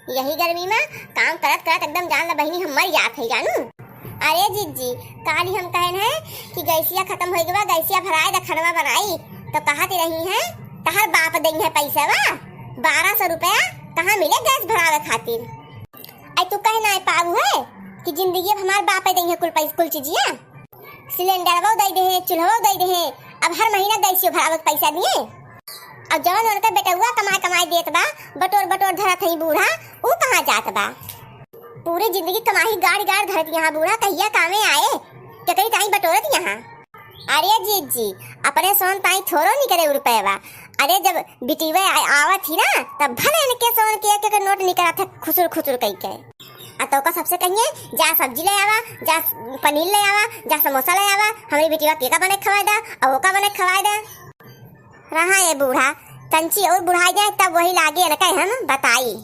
यही गर्मी में काम करत करत एकदम जान ला बहनी हम मर जात है जानू। अरे जीजी काली हम कहन है कि गैसिया खत्म हो गया, गैसिया भराए द खड़वा बनाई तो कहा ती रही है तहर बाप देंगे है पैसा वा 1200 रुपया कहाँ मिले गैस भरावे खातिर। आई तू कहना है पाऊ है कि जिंदगी अब हमार बाप देंगे कुल पैसा कुल चीजिया, सिलेंडर वो दे दे, चूल्हा दे दे, अब हर महीना गैसियो भरावे पैसा दिए। अब जवन उनका बेटुआ कमाई देत बा, बटोर बटोर धरत है बूढ़ा, वो कहाँ जात बा। पूरी जिंदगी कमाई गाड़ धरत यहाँ बूढ़ा कहिया कामे आए ककई ताई बटोरत यहाँ। अरे जीजी अपने सोन ताई थोड़ो नहीं करे रुपया। अरे जब बिटिवे आवत थी ना तब भले इनके सोन के एक नोट निकला था खुसुर खुसुर कई के। तो का सबसे कहिए जा सब्जी ले आवा, जा पनीर ले आवा, जा समोसा ले आवा, हमारी बिटिवा केका बने खवाए दा और वो का बने खवाए दा। रहा ये बूढ़ा कंची और बुढ़ाई जाए तब वही लागे न कहे हम बताई।